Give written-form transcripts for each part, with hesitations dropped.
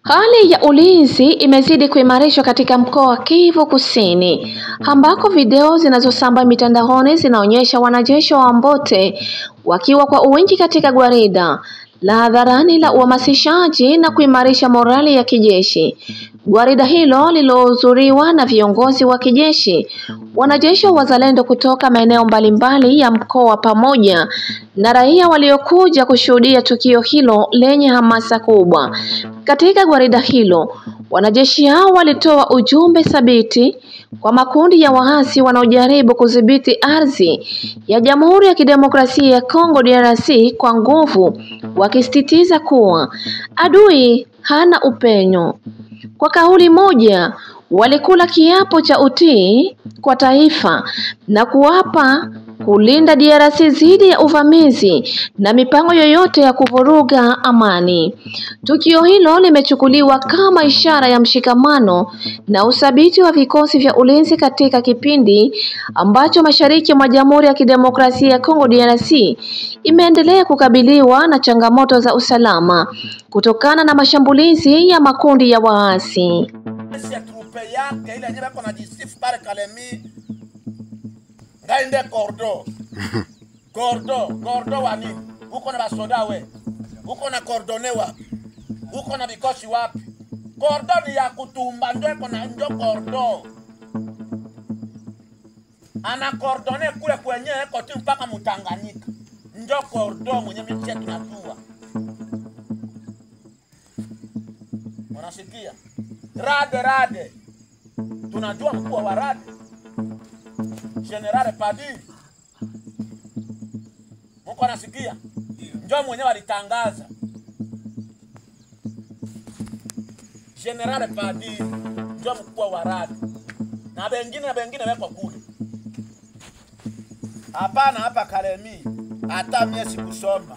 Hali ya ulinzi imezidi kuimarishwa katika mkoa wa Kivu Kusini, ambako video zinazosambaa mitandaoni zinaonyesha wanajeshi wa Mbote wakiwa kwa wingi katika gwarida la hadharani la uhamasishaji na kuimarisha morali ya kijeshi. Gwarida hilo lilohudhuriwa na viongozi wa kijeshi, wanajeshi wa wazalendo kutoka maeneo mbalimbali ya mkoa pamoja na raia waliokuja kushuhudia tukio hilo lenye hamasa kubwa. Katika gwarida hilo, wanajeshi hao walitoa ujumbe thabiti kwa makundi ya waasi wanaojaribu kudhibiti ardhi ya Jamhuri ya Kidemokrasia ya Kongo DRC kwa nguvu, wakisisitiza kuwa adui hana upenyo. Kwa kauli moja, walikula kiapo cha utii kwa taifa na kuapa kulinda DRC dhidi ya uvamizi na mipango yoyote ya kuvuruga amani. Tukio hilo limechukuliwa kama ishara ya mshikamano na uthabiti wa vikosi vya ulinzi katika kipindi ambacho mashariki mwa Jamhuri ya Kidemokrasia ya Kongo DRC imeendelea kukabiliwa na changamoto za usalama kutokana na mashambulizi ya makundi ya waasi. Ngainde Cordo wani uko na basoda we uko na cordone wapi uko na vikosi wapi? Cordo ni ya kutumba, ndio iko na ndio Cordo ana cordone kule kwenye eko tu mpaka Mutanganyika, ndio Cordo mwenye mimi tunajua. Unasikia rade tunajua mkuu wa rade General Padi. Mko nasikia? Njoo mwenyewe alitangaza. General Padi njoo mkuu wa radi. Na wengine wako kule. Hapana, hapa Kalemi hata mimi sikusoma.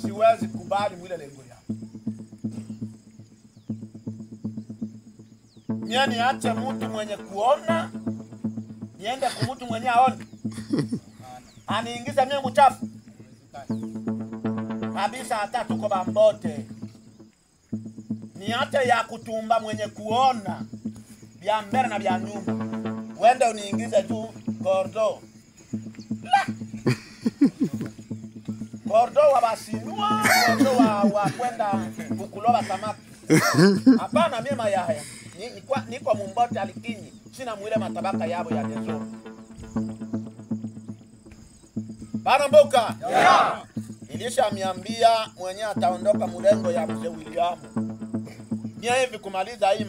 Siwezi kubali mwile lengo yao. Mimi niache mtu mwenye kuona niende kwa mtu mwenye aone. Aniingiza mimi mchafu. Kabisa hata tuko Bambote. Ni hata ya kutumba mwenye kuona vya mbele na vya nyuma. Wende uniingize tu Cordo. Cordo wa basinua, Cordo wa kwenda kukuloba samaki. Hapana mimi mayaya. Niko Mumbote alikinyi. Sina mwile matabaka yabo ya dezo. Bana Mboka. Yeah. Ilisha miambia mwenye ataondoka mulengo ya mzee William. Nia hivi kumaliza hii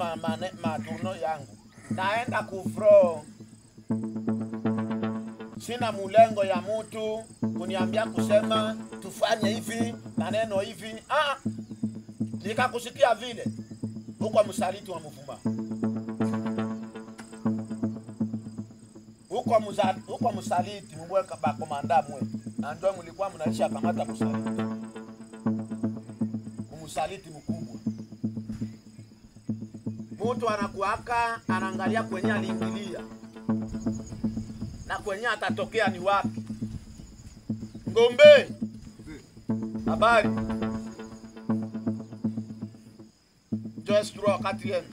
maturno yangu. Naenda kufro. Sina mulengo ya mtu kuniambia kusema tufanye hivi maneno hivi. Nikakusikia vile. Huko msaliti wa mfumba. Huko msaliti mweka ba komanda mwe. Na ndio mlikuwa mnaisha kamata msaliti. Msaliti mkubwa. Mtu anakuaka anaangalia kwenye aliingilia. Na kwenye atatokea ni wapi? Ngombe. Habari. Just through wakati yenu.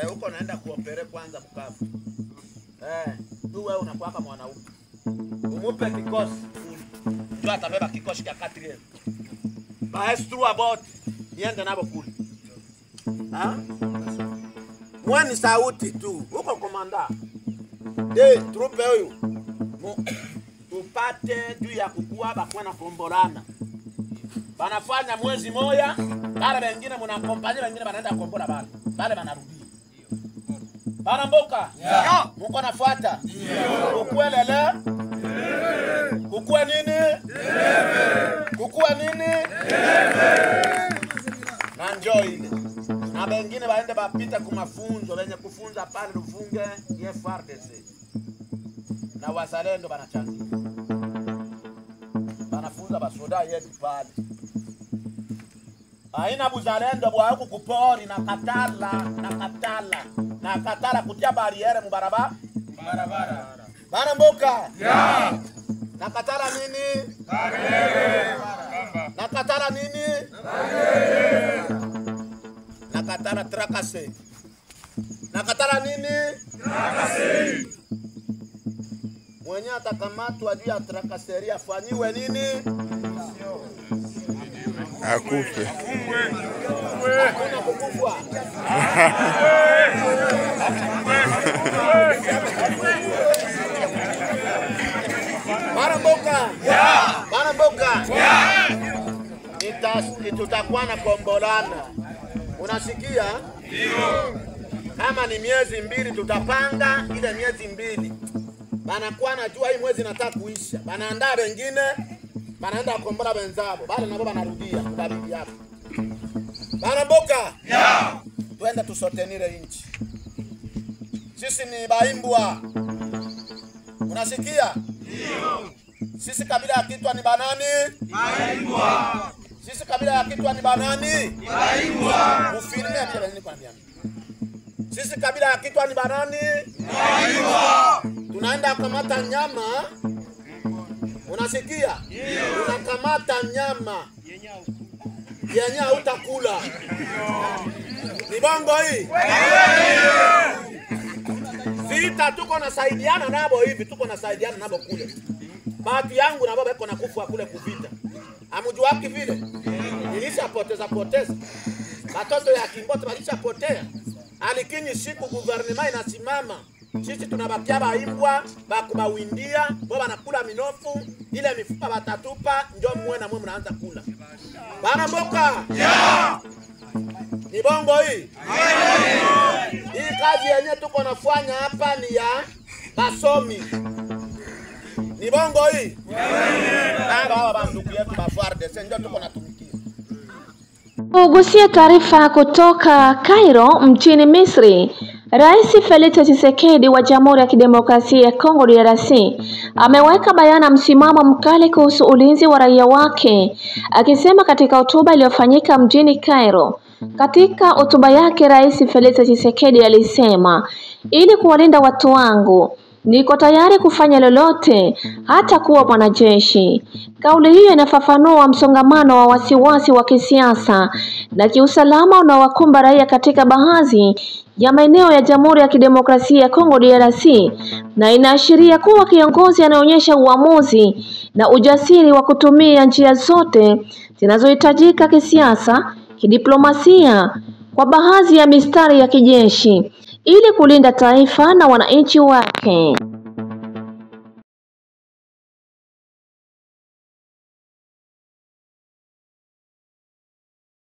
Huko naenda kuopere kwanza Bukavu. Tu wewe unakuwa mwanaume. Umupe kikosi. Ndio atabeba kikosi cha kati yenu. Maestro about niende nabo kule. Mwani sauti tu. Huko komanda. Trupe huyu. Tupate juu ya kukua bakwa na kombolana. Banafanya mwezi moja, bale wengine mnakompanya wengine banaenda kombola bale. Bale banarudia. Bana Mboka. Yeah. Mko nafuata? Ndio. Kukuelele? Kukua nini? Kukua nini? Na njoo ile. Na wengine baende bapita kwa mafunzo, wenye kufunza pale Rufunge ya FARDC. Na wazalendo banachangia. Banafunza basoda yetu pale. Haina buzalendo bwa huku kupori na katala kutia bariere mubarabara. Bana mboka. Nakatala nini? Nakatala nini? Nakatala trakase. Nakatala nini? Trakase. Mwenye atakamatwa juu ya trakaseri afanyiwe nini? Akufe. Hakuna kukufwa. Baramboka. Baramboka. Tutakuwa na kombolana. Unasikia? Ndio. Kama ni miezi 2 tutapanga ile miezi 2. Banakuwa najua hii mwezi nataka kuisha. Banaandaa wengine, banaenda kukombola wenzao. Bale nabo banarudia kwa bibi yako. Baramboka. Twende tusotenire nchi. Sisi ni baimbwa. Unasikia? Ndio. Sisi kabila ya Kitwa ni banani? Baimbwa. Sisi kabila ya Kitwa ni banani? Baimbwa. Ufilme bila nini kwambia. Sisi kabila ya Kitwa ni banani? Baimbwa. Tunaenda kukamata nyama. Unasikia? Ndio. Tunakamata nyama. Yenye utakula. Ni bongo hii? Vita tuko na saidiana nabo hivi, tuko na saidiana nabo kule. Bahati yangu na baba yako nakufa kule kuvita. Amujua wapi vile? Nilishapoteza. Watoto ya Kimbote walishapotea. Alikini siku gouvernement inasimama. Sisi tunabakia baimbwa, bakubawindia, baba anakula minofu, ile mifupa batatupa, njoo muwe na mwe mnaanza kula. Bana mboka. Ni bongo hii? Hii kazi yenye tuko nafanya hapa ni ya basomi. Ni bongo hii? Baba ndugu yetu bafarde senjo tuko natumikia. Ugusia taarifa kutoka Cairo mchini Misri. Rais Felix Tshisekedi wa Jamhuri ya Kidemokrasia ya Kongo DRC ameweka bayana msimamo mkali kuhusu ulinzi wa raia wake, akisema katika hotuba iliyofanyika mjini Cairo. Katika hotuba yake, Rais Felix Tshisekedi alisema, ili kuwalinda watu wangu, niko tayari kufanya lolote, hata kuwa mwanajeshi. Kauli hiyo inafafanua msongamano wa wasiwasi wa kisiasa na kiusalama unaowakumba raia katika baadhi ya maeneo ya Jamhuri ya Kidemokrasia ya Kongo DRC, na inaashiria kuwa kiongozi anaonyesha uamuzi na ujasiri wa kutumia njia zote zinazohitajika kisiasa, kidiplomasia, kwa baadhi ya mistari ya kijeshi ili kulinda taifa na wananchi wake.